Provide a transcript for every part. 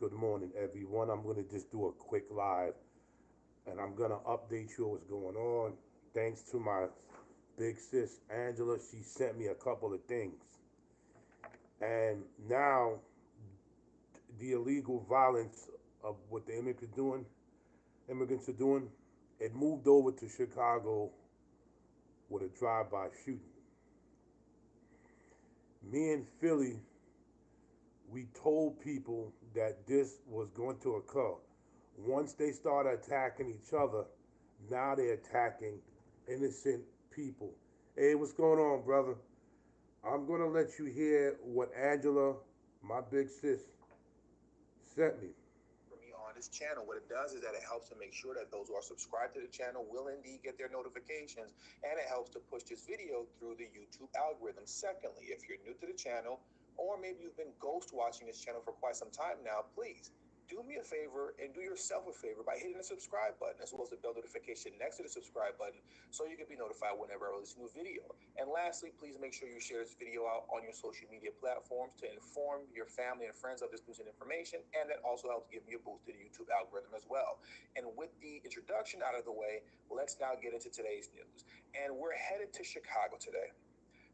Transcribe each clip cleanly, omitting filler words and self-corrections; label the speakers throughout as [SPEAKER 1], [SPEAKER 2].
[SPEAKER 1] Good morning, everyone. I'm going to just do a quick live and I'm going to update you on what's going on. Thanks to my big sis, Angela. She sent me a couple of things. And now, the illegal violence of what the immigrants are doing, it moved over to Chicago with a drive-by shooting. Me and Philly, we told people that this was going to occur. Once they started attacking each other, now they're attacking innocent people. Hey, what's going on, brother? I'm gonna let you hear what Angela, my big sis, sent me.
[SPEAKER 2] For me on this channel, what it does is that it helps to make sure that those who are subscribed to the channel will indeed get their notifications, and it helps to push this video through the YouTube algorithm. Secondly, if you're new to the channel, or maybe you've been ghost watching this channel for quite some time now, please do me a favor and do yourself a favor by hitting the subscribe button as well as the bell notification next to the subscribe button so you can be notified whenever I release a new video. And lastly, please make sure you share this video out on your social media platforms to inform your family and friends of this news and information, and that also helps give me a boost to the YouTube algorithm as well. And with the introduction out of the way, let's now get into today's news. And we're headed to Chicago today.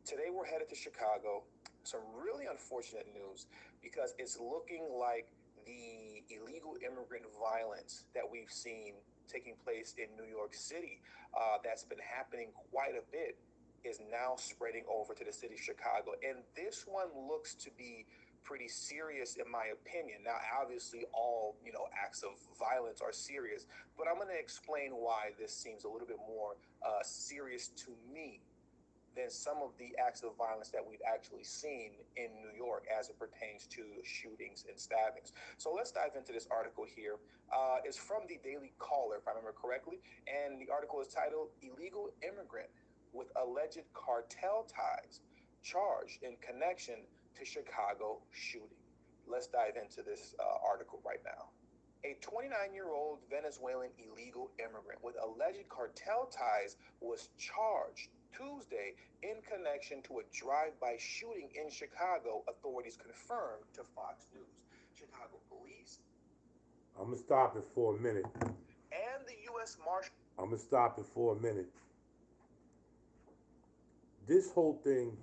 [SPEAKER 2] Today we're headed to Chicago. Some really unfortunate news because it's looking like the illegal immigrant violence that we've seen taking place in New York City, that's been happening quite a bit, is now spreading over to the city of Chicago. And this one looks to be pretty serious in my opinion. Now, obviously, all acts of violence are serious, but I'm going to explain why this seems a little bit more serious to me than some of the acts of violence that we've actually seen in New York as it pertains to shootings and stabbings. So let's dive into this article here. It's from the Daily Caller, if I remember correctly, and the article is titled Illegal Immigrant with Alleged Cartel Ties Charged in Connection to Chicago Shooting. Let's dive into this article right now. A 29-year-old Venezuelan illegal immigrant with alleged cartel ties was charged Tuesday in connection to a drive-by shooting in Chicago, authorities confirmed to Fox News. Chicago police
[SPEAKER 1] I'm gonna stop it for a minute.
[SPEAKER 2] and the U.S. Marshal.
[SPEAKER 1] I'm gonna stop it for a minute. This whole thing,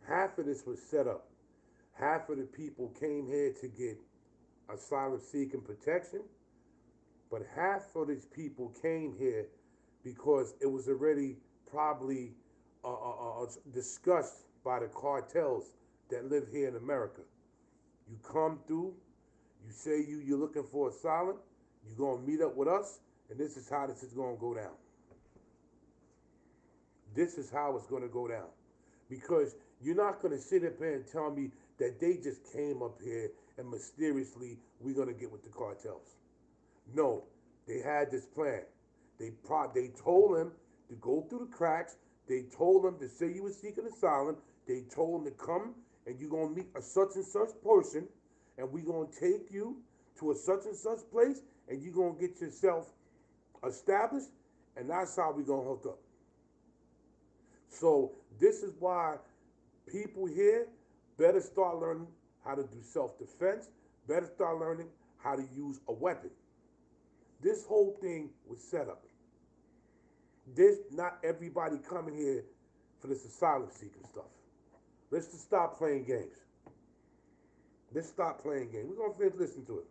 [SPEAKER 1] half of this was set up. Half of the people came here to get asylum seeking protection, but half of these people came here because it was already probably discussed by the cartels that live here in America. You come through, you say you're looking for asylum, you're gonna meet up with us, and this is how this is gonna go down. This is how it's gonna go down. Because you're not gonna sit up here and tell me that they just came up here and mysteriously we're gonna get with the cartels. No, they had this plan. They told him to go through the cracks. They told him to say you were seeking asylum. They told him to come and you're gonna meet a such and such person, and we're gonna take you to a such and such place, and you're gonna get yourself established, and that's how we're gonna hook up. So this is why people here better start learning how to do self-defense, better start learning how to use a weapon. This whole thing was set up. This not everybody coming here for this asylum seeking stuff. Let's just stop playing games. Let's stop playing games. We're gonna finish listening to it.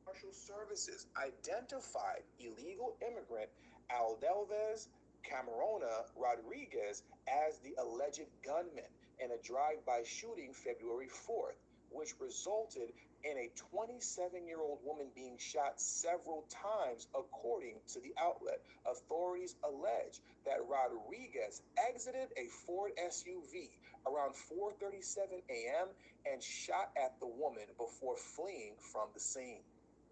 [SPEAKER 2] Marshal Services identified illegal immigrant Aldelvez Camarona Rodriguez as the alleged gunman in a drive-by shooting February 4th, which resulted in a 27-year-old woman being shot several times, according to the outlet. Authorities allege that Rodriguez exited a Ford SUV around 4:37 a.m. and shot at the woman before fleeing from the scene.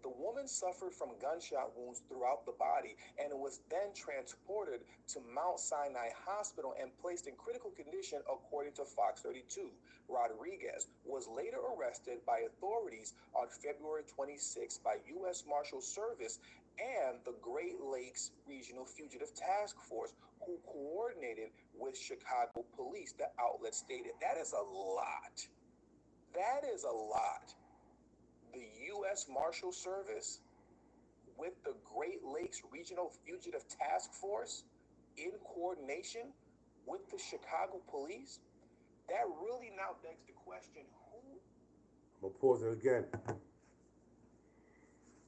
[SPEAKER 2] The woman suffered from gunshot wounds throughout the body and was then transported to Mount Sinai Hospital and placed in critical condition, according to Fox 32. Rodriguez was later arrested by authorities on February 26 by U.S. Marshal Service and the Great Lakes Regional Fugitive Task Force, who coordinated with Chicago police, the outlet stated. That is a lot. That is a lot. The U.S. Marshal Service with the Great Lakes Regional Fugitive Task Force in coordination with the Chicago police, that really now begs the question, who?
[SPEAKER 1] I'm going to pause it again.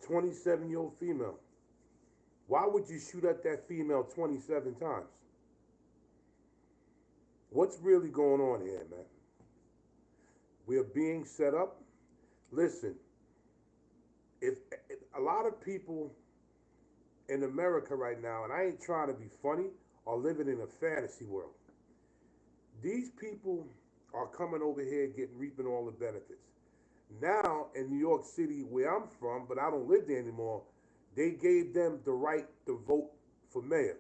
[SPEAKER 1] 27-year-old female. Why would you shoot at that female 27 times? What's really going on here, man? We are being set up. Listen, if a lot of people in America right now, and I ain't trying to be funny, are living in a fantasy world. These people are coming over here reaping all the benefits. Now in New York City, where I'm from, but I don't live there anymore, they gave them the right to vote for mayor.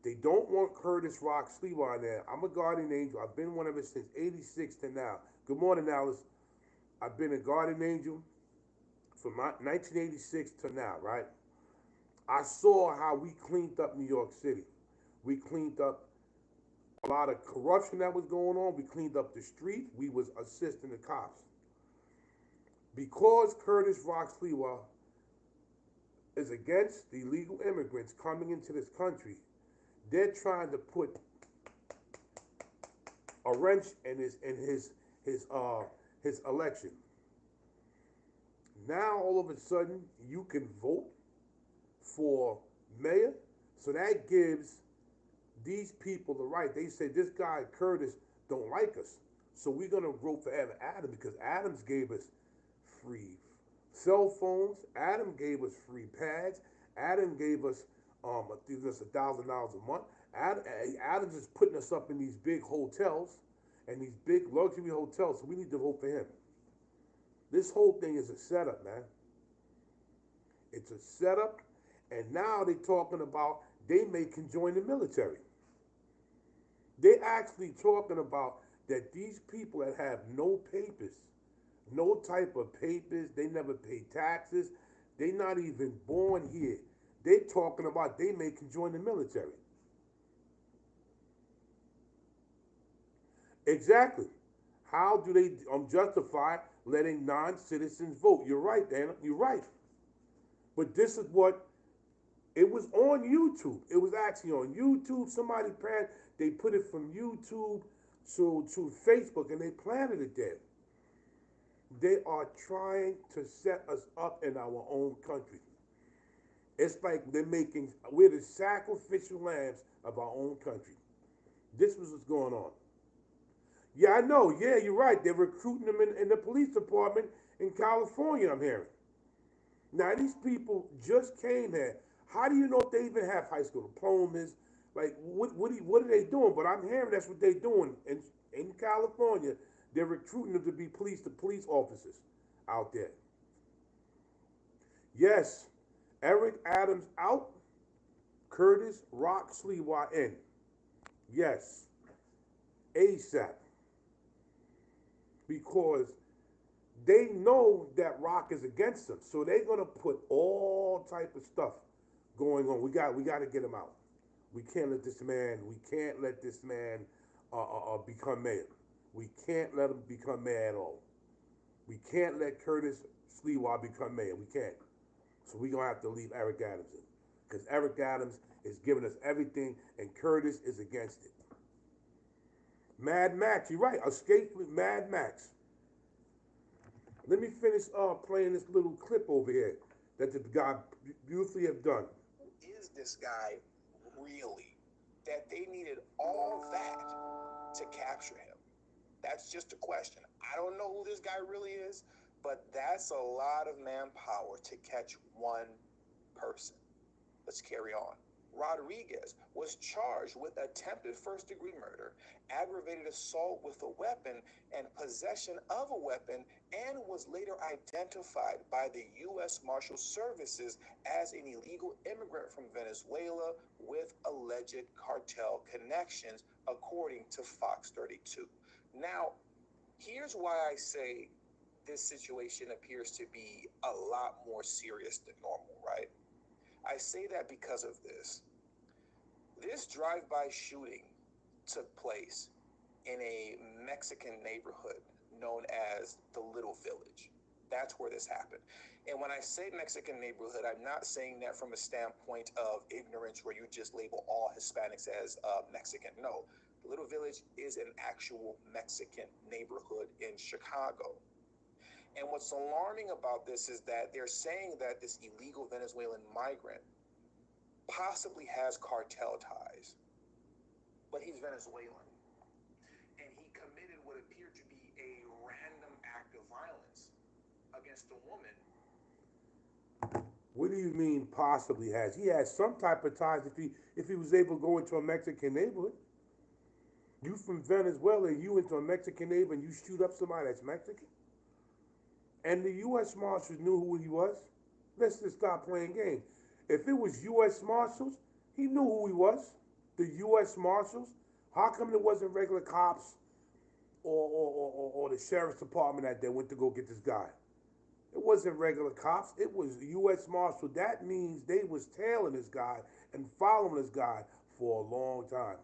[SPEAKER 1] They don't want Curtis Rock Sliwa in there. I'm a guardian angel. I've been one of it since '86 to now. Good morning, Alice. I've been a guardian angel from 1986 to now, right? I saw how we cleaned up New York City. We cleaned up a lot of corruption that was going on. We cleaned up the streets. We was assisting the cops. Because Curtis Rock Sliwa is against the illegal immigrants coming into this country, they're trying to put a wrench in his election. Now all of a sudden you can vote for mayor, so that gives these people the right. They say this guy Curtis don't like us, so we're gonna vote for Adam because Adams gave us free cell phones. Adam gave us free pads. Adam gave us I think that's $1,000 a month. Adams is putting us up in these big hotels and these big luxury hotels, so we need to vote for him. This whole thing is a setup, man. It's a setup, and now they're talking about they may can join the military. They're actually talking about that these people that have no papers, no type of papers, they never pay taxes, they not even born here. They're talking about they may can join the military. Exactly. How do they justify letting non-citizens vote? You're right, Dana. You're right. But this is what it was on YouTube. It was actually on YouTube. Somebody they put it from YouTube to Facebook, and they planted it there. They are trying to set us up in our own country. It's like we're the sacrificial lambs of our own country. This was what's going on. Yeah, I know. Yeah, you're right. They're recruiting them in the police department in California, I'm hearing. Now, these people just came here. How do you know if they even have high school diplomas? Like, what are they doing? But I'm hearing that's what they're doing in California. They're recruiting them to be police officers out there. Yes, Eric Adams out, Curtis Rock Sliwa in. Yes, ASAP. Because they know that Rock is against them, so they're gonna put all type of stuff going on. We got to get him out. We can't let this man. Become mayor. We can't let him become mayor at all. We can't let Curtis Sliwa become mayor. We can't. So we're gonna have to leave Eric Adams in, because Eric Adams is giving us everything, and Curtis is against it. Mad Max, you're right. Escape with Mad Max. Let me finish playing this little clip over here that the guy beautifully have done.
[SPEAKER 2] Who is this guy really? That they needed all that to capture him? That's just a question. I don't know who this guy really is, but that's a lot of manpower to catch one person. Let's carry on. Rodriguez was charged with attempted first-degree murder, aggravated assault with a weapon, and possession of a weapon, and was later identified by the U.S. Marshal Services as an illegal immigrant from Venezuela with alleged cartel connections, according to Fox 32. Now, here's why I say this situation appears to be a lot more serious than normal, right? I say that because of this. This drive-by shooting took place in a Mexican neighborhood known as the Little Village. That's where this happened. And when I say Mexican neighborhood, I'm not saying that from a standpoint of ignorance where you just label all Hispanics as Mexican. No, the Little Village is an actual Mexican neighborhood in Chicago. And what's alarming about this is that they're saying that this illegal Venezuelan migrant possibly has cartel ties, but he's Venezuelan. And he committed what appeared to be a random act of violence against a woman.
[SPEAKER 1] What do you mean possibly has? He has some type of ties if he was able to go into a Mexican neighborhood. You from Venezuela, you into a Mexican neighborhood and you shoot up somebody that's Mexican? And the U.S. Marshals knew who he was. Let's just stop playing games. If it was U.S. Marshals, he knew who he was. The U.S. Marshals. How come there wasn't regular cops or the sheriff's department that they went to go get this guy? It wasn't regular cops. It was U.S. Marshal. That means they was tailing this guy and following this guy for a long time.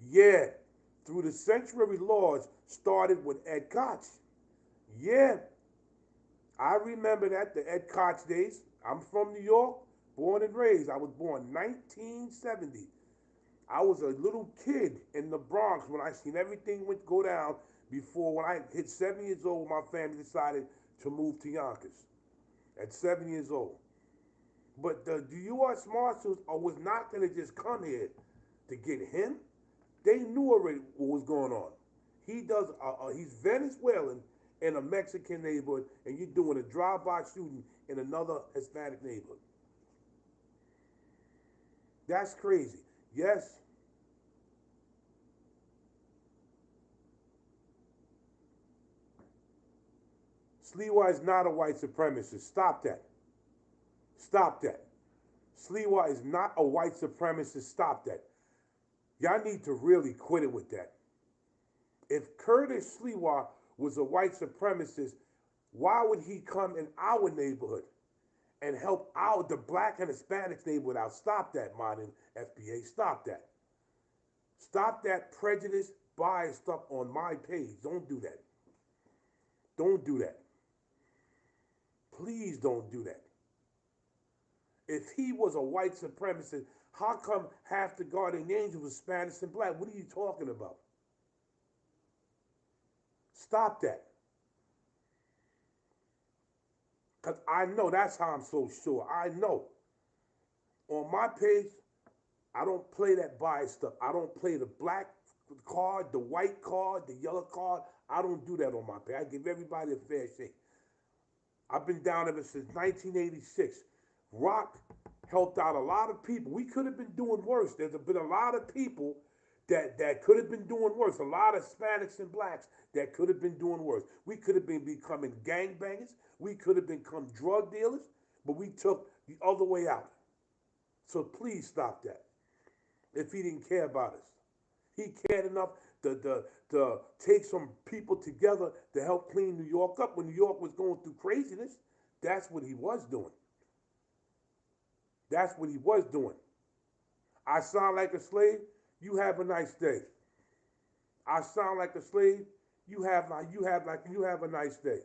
[SPEAKER 1] Yeah, through the sanctuary laws started with Ed Koch. Yeah, I remember that, the Ed Koch days. I'm from New York, born and raised. I was born 1970. I was a little kid in the Bronx when I seen everything went go down before when I hit 7 years old, my family decided to move to Yonkers at 7 years old. But the U.S. Marshals was not going to just come here to get him. They knew already what was going on. He's Venezuelan in a Mexican neighborhood, and you're doing a drive-by shooting in another Hispanic neighborhood. That's crazy. Yes. Sliwa is not a white supremacist. Stop that. Stop that. Sliwa is not a white supremacist. Stop that. Y'all need to really quit it with that. If Curtis Sliwa was a white supremacist, why would he come in our neighborhood and help the black and Hispanic neighborhood out? Stop that, modern FBA. Stop that. Stop that prejudice, bias stuff on my page. Don't do that. Don't do that. Please don't do that. If he was a white supremacist, how come half the guardian angels was Spanish and black? What are you talking about? Stop that. Because I know that's how I'm so sure. I know. On my page, I don't play that bias stuff. I don't play the black card, the white card, the yellow card. I don't do that on my page. I give everybody a fair shake. I've been down ever since 1986. Rock helped out a lot of people. We could have been doing worse. There's been a lot of people that could have been doing worse. A lot of Hispanics and blacks that could have been doing worse. We could have been becoming gangbangers. We could have become drug dealers, but we took the other way out. So please stop that. If he didn't care about us, he cared enough to take some people together to help clean New York up when New York was going through craziness. That's what he was doing. That's what he was doing. I sound like a slave. You have a nice day. I sound like a slave. You have a nice day.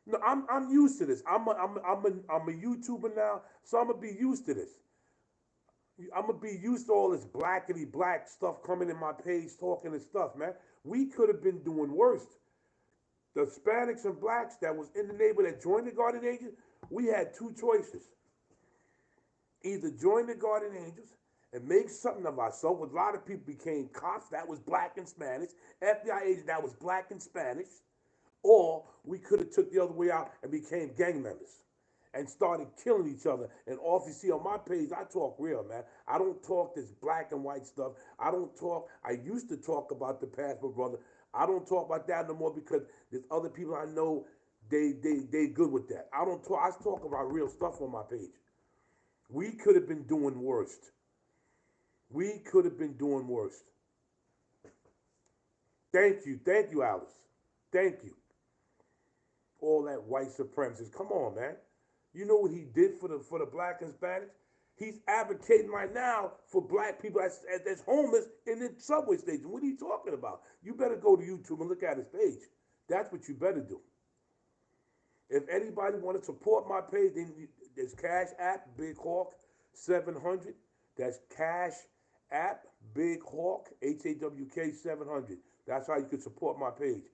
[SPEAKER 1] No, I'm used to this. I'm a YouTuber now, so I'm gonna be used to this. I'm gonna be used to all this blackity black stuff coming in my page, talking and stuff, man. We could have been doing worse. The Hispanics and blacks that was in the neighborhood that joined the Guardian Angels, we had two choices. Either join the Guardian Angels and make something of ourselves. A lot of people became cops, that was black and Spanish. FBI agents, that was black and Spanish. Or we could have took the other way out and became gang members and started killing each other. And off you see on my page, I talk real, man. I don't talk this black and white stuff. I used to talk about the past, but brother, I don't talk about that no more because there's other people I know, they good with that. I talk about real stuff on my page. We could have been doing worse. We could have been doing worse. Thank you, Alice. Thank you. All that white supremacist. Come on, man. You know what he did for the black and Hispanics? He's advocating right now for black people that's homeless in the subway station. What are you talking about? You better go to YouTube and look at his page. That's what you better do. If anybody want to support my page, then there's Cash App Big Hawk 700. That's Cash App Big Hawk HAWK 700. That's how you can support my page.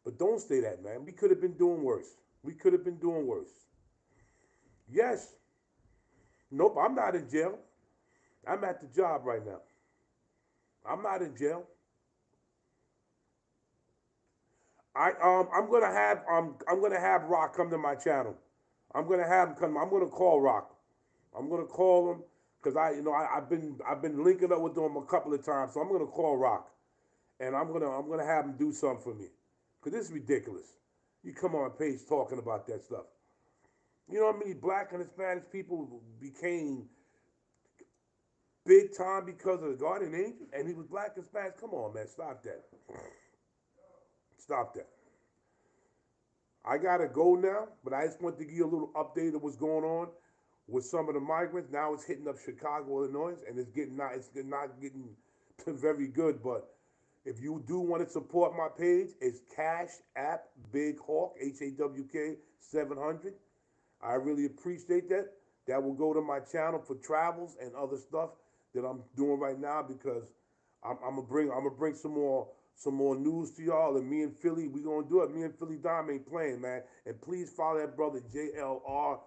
[SPEAKER 1] But don't say that, man. We could have been doing worse. We could have been doing worse. Yes. Nope, I'm not in jail. I'm at the job right now. I'm not in jail. I'm gonna have Rock come to my channel. I'm gonna have him come. I'm gonna call Rock. I'm gonna call him because I've been linking up with him a couple of times. So I'm gonna call Rock and I'm gonna have him do something for me because this is ridiculous. You come on my page talking about that stuff. You know how many black and Hispanic people became big time because of the guardian angel, and he was black and Spanish. Come on, man, stop that. Stop that. I gotta go now, but I just want to give you a little update of what's going on with some of the migrants. Now it's hitting up Chicago, Illinois, and it's not getting very good. But if you do want to support my page, it's Cash App Big Hawk HAWK 700. I really appreciate that. That will go to my channel for travels and other stuff that I'm doing right now because I'm gonna bring some more news to y'all. And me and Philly, we gonna do it. Me and Philly Dom ain't playing, man. And please follow that brother JLR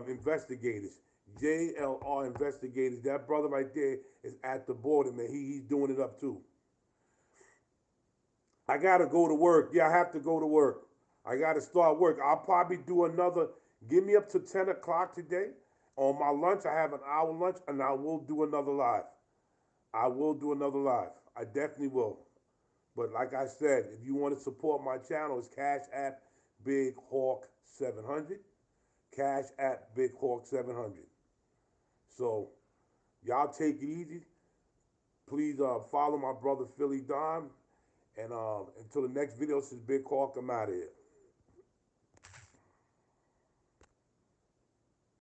[SPEAKER 1] investigators. JLR investigators. That brother right there is at the border, man. He's doing it up too. I gotta go to work. Yeah, I have to go to work. I gotta start work. I'll probably do another. Give me up to 10 o'clock today. On my lunch, I have an hour lunch, and I will do another live. I will do another live. I definitely will. But like I said, if you want to support my channel, it's Cash App Big Hawk 700. Cash App Big Hawk 700. So y'all take it easy. Please follow my brother Philly Don. And until the next video, this is Big Hawk. I'm out of here.